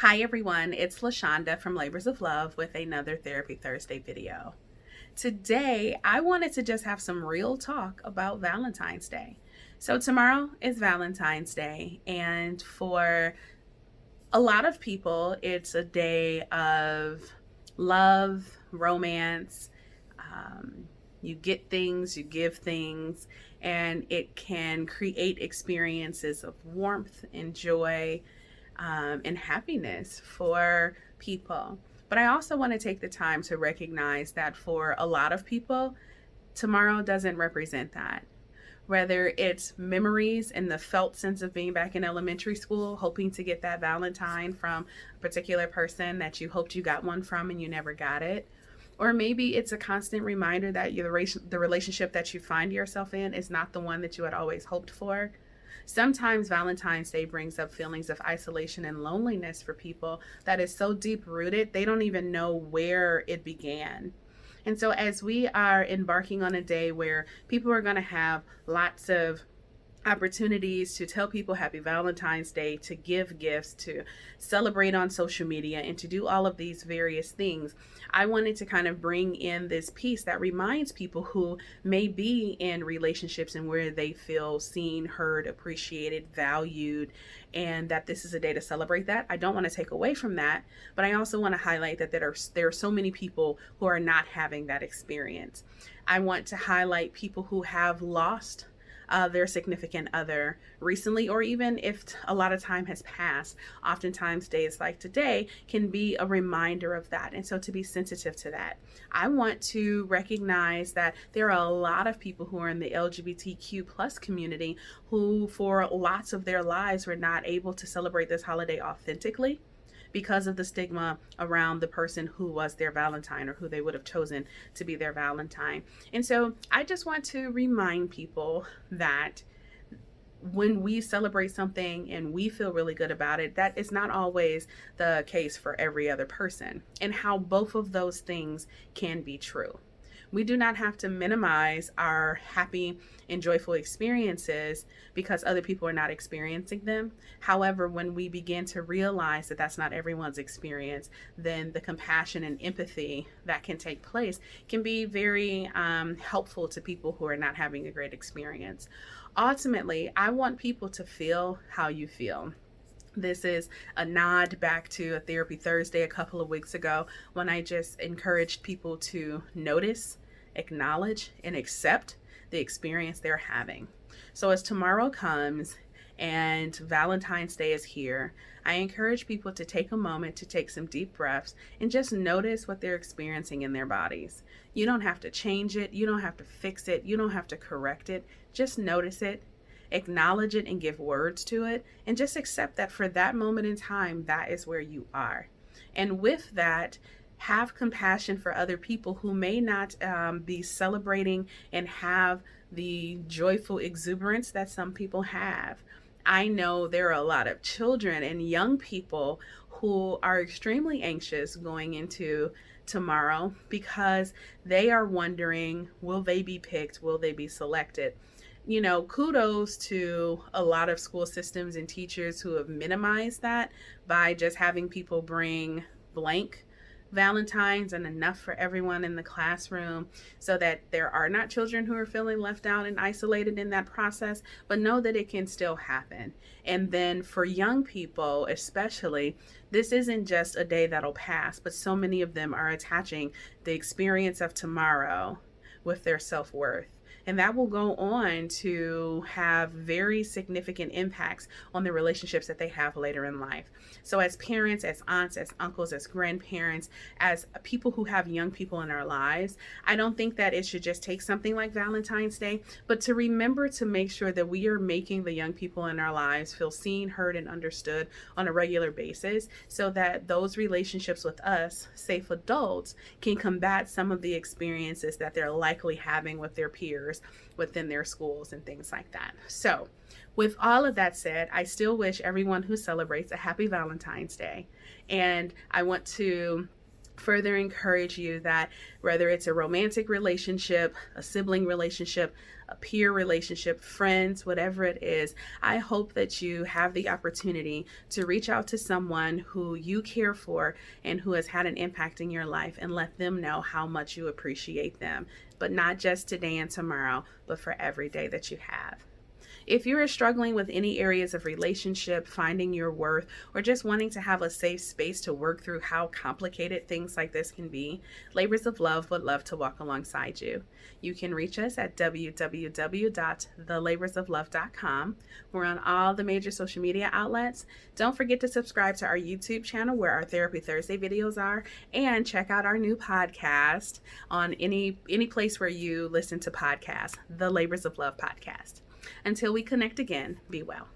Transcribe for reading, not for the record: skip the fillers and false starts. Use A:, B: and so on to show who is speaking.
A: Hi everyone, it's LaShonda from Labors of Love with another Therapy Thursday video. Today, I wanted to just have some real talk about Valentine's Day. So tomorrow is Valentine's Day, and for a lot of people, it's a day of love, romance. You get things, you give things, and it can create experiences of warmth and joy and happiness for people. But I also want to take the time to recognize that for a lot of people, tomorrow doesn't represent that. Whether it's memories and the felt sense of being back in elementary school, hoping to get that Valentine from a particular person that you hoped you got one from and you never got it. Or maybe it's a constant reminder that the relationship that you find yourself in is not the one that you had always hoped for. Sometimes Valentine's Day brings up feelings of isolation and loneliness for people that is so deep rooted, they don't even know where it began. And so as we are embarking on a day where people are going to have lots of opportunities to tell people happy Valentine's Day, to give gifts, to celebrate on social media, and to do all of these various things, I wanted to kind of bring in this piece that reminds people who may be in relationships and where they feel seen, heard, appreciated, valued, and that this is a day to celebrate that. I don't want to take away from that, but I also want to highlight that there are so many people who are not having that experience. I want to highlight people who have lost their significant other recently, or even if a lot of time has passed. Oftentimes days like today can be a reminder of that, and so to be sensitive to that. I want to recognize that there are a lot of people who are in the LGBTQ plus community who for lots of their lives were not able to celebrate this holiday authentically because of the stigma around the person who was their Valentine or who they would have chosen to be their Valentine. And so I just want to remind people that when we celebrate something and we feel really good about it, that is not always the case for every other person, and how both of those things can be true. We do not have to minimize our happy and joyful experiences because other people are not experiencing them. However, when we begin to realize that that's not everyone's experience, then the compassion and empathy that can take place can be very helpful to people who are not having a great experience. Ultimately, I want people to feel how you feel. This is a nod back to a Therapy Thursday a couple of weeks ago when I just encouraged people to notice, acknowledge, and accept the experience they're having. So as tomorrow comes and Valentine's Day is here, I encourage people to take a moment to take some deep breaths and just notice what they're experiencing in their bodies. You don't have to change it. You don't have to fix it. You don't have to correct it. Just notice it. Acknowledge it and give words to it, and just accept that for that moment in time, that is where you are. And with that, have compassion for other people who may not be celebrating and have the joyful exuberance that some people have. I know there are a lot of children and young people who are extremely anxious going into tomorrow because they are wondering, will they be picked? Will they be selected? You know, kudos to a lot of school systems and teachers who have minimized that by just having people bring blank Valentines and enough for everyone in the classroom so that there are not children who are feeling left out and isolated in that process, but know that it can still happen. And then for young people especially, this isn't just a day that'll pass, but so many of them are attaching the experience of tomorrow with their self-worth. And that will go on to have very significant impacts on the relationships that they have later in life. So as parents, as aunts, as uncles, as grandparents, as people who have young people in our lives, I don't think that it should just take something like Valentine's Day, but to remember to make sure that we are making the young people in our lives feel seen, heard, and understood on a regular basis so that those relationships with us, safe adults, can combat some of the experiences that they're likely having with their peers within their schools and things like that. So with all of that said, I still wish everyone who celebrates a happy Valentine's Day. And I want to further encourage you that whether it's a romantic relationship, a sibling relationship, a peer relationship, friends, whatever it is, I hope that you have the opportunity to reach out to someone who you care for and who has had an impact in your life and let them know how much you appreciate them, but not just today and tomorrow, but for every day that you have. If you are struggling with any areas of relationship, finding your worth, or just wanting to have a safe space to work through how complicated things like this can be, Labors of Love would love to walk alongside you. You can reach us at www.thelaborsoflove.com. We're on all the major social media outlets. Don't forget to subscribe to our YouTube channel where our Therapy Thursday videos are, and check out our new podcast on any place where you listen to podcasts, the Labors of Love podcast. Until we connect again, be well.